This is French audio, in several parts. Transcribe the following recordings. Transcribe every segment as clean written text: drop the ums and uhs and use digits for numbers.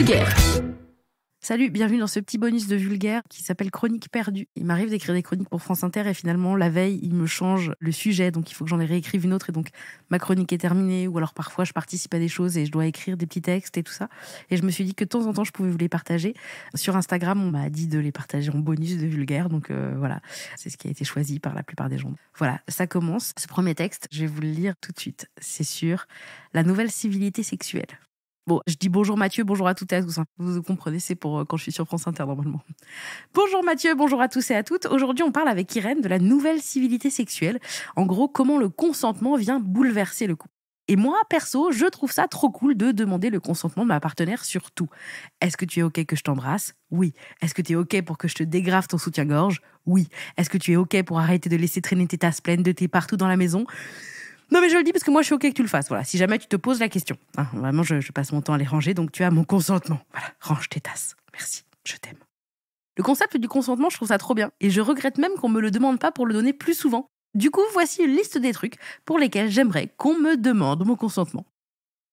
Vulgaire. Salut, bienvenue dans ce petit bonus de Vulgaire qui s'appelle Chronique perdue. Il m'arrive d'écrire des chroniques pour France Inter et finalement, la veille, il me change le sujet, donc il faut que j'en réécrive une autre et donc ma chronique est terminée ou alors parfois je participe à des choses et je dois écrire des petits textes et tout ça. Et je me suis dit que de temps en temps, je pouvais vous les partager. Sur Instagram, on m'a dit de les partager en bonus de Vulgaire, donc voilà, c'est ce qui a été choisi par la plupart des gens. Voilà, ça commence. Ce premier texte, je vais vous le lire tout de suite. C'est sur la nouvelle civilité sexuelle. Bon, je dis bonjour Mathieu, bonjour à toutes et à tous. Vous comprenez, c'est pour quand je suis sur France Inter normalement. Bonjour Mathieu, bonjour à tous et à toutes. Aujourd'hui, on parle avec Irène de la nouvelle civilité sexuelle. En gros, comment le consentement vient bouleverser le couple. Et moi, perso, je trouve ça trop cool de demander le consentement de ma partenaire sur tout. Est-ce que tu es OK que je t'embrasse ? Oui. Est-ce que tu es OK pour que je te dégrave ton soutien-gorge ? Oui. Est-ce que tu es OK pour arrêter de laisser traîner tes tasses pleines de thé partout dans la maison ? Non mais je le dis parce que moi je suis OK que tu le fasses. Voilà, si jamais tu te poses la question. Vraiment, je passe mon temps à les ranger, donc tu as mon consentement. Voilà, range tes tasses. Merci, je t'aime. Le concept du consentement, je trouve ça trop bien. Et je regrette même qu'on me le demande pas pour le donner plus souvent. Du coup, voici une liste des trucs pour lesquels j'aimerais qu'on me demande mon consentement.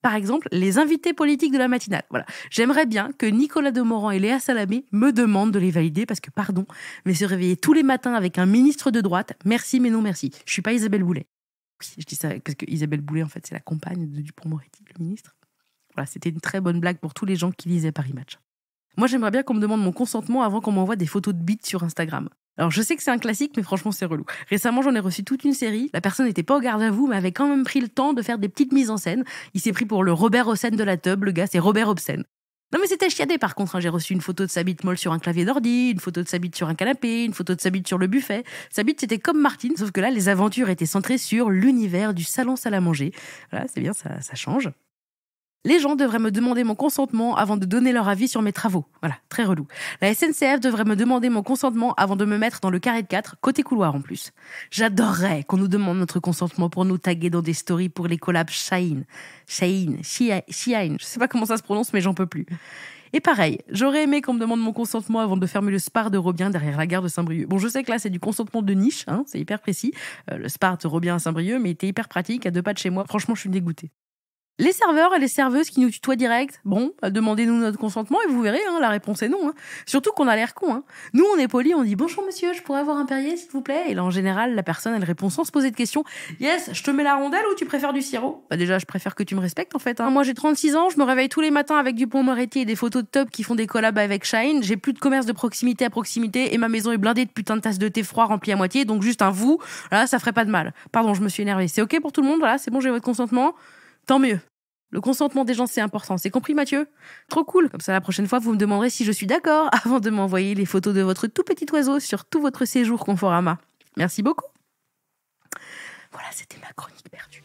Par exemple, les invités politiques de la matinale. Voilà, j'aimerais bien que Nicolas Demorand et Léa Salamé me demandent de les valider parce que, pardon, mais se réveiller tous les matins avec un ministre de droite, merci mais non merci. Je suis pas Isabelle Boulet. Oui, je dis ça parce que Isabelle Boulet, en fait, c'est la compagne de Dupond-Moretti, le ministre. Voilà, c'était une très bonne blague pour tous les gens qui lisaient Paris Match. Moi, j'aimerais bien qu'on me demande mon consentement avant qu'on m'envoie des photos de bites sur Instagram. Alors, je sais que c'est un classique, mais franchement, c'est relou. Récemment, j'en ai reçu toute une série. La personne n'était pas au garde à vous, mais avait quand même pris le temps de faire des petites mises en scène. Il s'est pris pour le Robert Hossein de la teub. Le gars, c'est Robert Hobson. Non mais c'était chiadé par contre, j'ai reçu une photo de sa bite molle sur un clavier d'ordi, une photo de sa bite sur un canapé, une photo de sa bite sur le buffet. Sa bite c'était comme Martine, sauf que là les aventures étaient centrées sur l'univers du salon salle à manger. Voilà, c'est bien, ça change. Les gens devraient me demander mon consentement avant de donner leur avis sur mes travaux. Voilà, très relou. La SNCF devrait me demander mon consentement avant de me mettre dans le carré de 4, côté couloir en plus. J'adorerais qu'on nous demande notre consentement pour nous taguer dans des stories pour les collabs Shein. Je sais pas comment ça se prononce, mais j'en peux plus. Et pareil, j'aurais aimé qu'on me demande mon consentement avant de fermer le Spar de Robien derrière la gare de Saint-Brieuc. Bon, je sais que là, c'est du consentement de niche, c'est hyper précis. Le Spar de Robien à Saint-Brieuc, mais il était hyper pratique, à 2 pas de chez moi. Franchement, je suis dégoûtée. Les serveurs et les serveuses qui nous tutoient direct, bon, demandez-nous notre consentement et vous verrez, la réponse est non. Surtout qu'on a l'air con. Nous, on est poli, on dit « Bonjour monsieur, je pourrais avoir un Perrier, s'il vous plaît ?» Et là, en général, la personne, elle répond sans se poser de questions « Yes, je te mets la rondelle ou tu préfères du sirop ?» Bah déjà, je préfère que tu me respectes, en fait. Moi, j'ai 36 ans, je me réveille tous les matins avec Dupond-Moretti et des photos de top qui font des collabs avec Shein. J'ai plus de commerce de proximité à proximité et ma maison est blindée de putain de tasses de thé froid remplies à moitié, donc juste un vous, là, ça ferait pas de mal. Pardon, je me suis énervée. C'est OK pour tout le monde, voilà, c'est bon, j'ai votre consentement. Tant mieux. Le consentement des gens, c'est important. C'est compris, Mathieu ? Trop cool. Comme ça, la prochaine fois, vous me demanderez si je suis d'accord avant de m'envoyer les photos de votre tout petit oiseau sur tout votre séjour Conforama. Merci beaucoup. Voilà, c'était ma chronique perdue.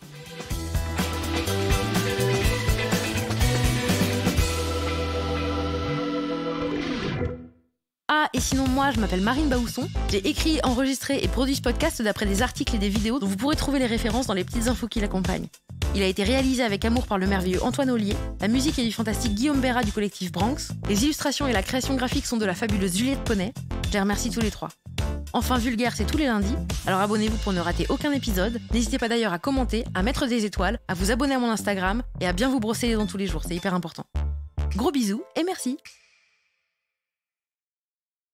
Ah, et sinon, moi, je m'appelle Marine Baousson. J'ai écrit, enregistré et produit ce podcast d'après des articles et des vidéos dont vous pourrez trouver les références dans les petites infos qui l'accompagnent. Il a été réalisé avec amour par le merveilleux Antoine Ollier. La musique est du fantastique Guillaume Béra du collectif Branx. Les illustrations et la création graphique sont de la fabuleuse Juliette Poney. Je les remercie tous les 3. Enfin, Vulgaire, c'est tous les lundis. Alors abonnez-vous pour ne rater aucun épisode. N'hésitez pas d'ailleurs à commenter, à mettre des étoiles, à vous abonner à mon Instagram et à bien vous brosser les dents tous les jours. C'est hyper important. Gros bisous et merci.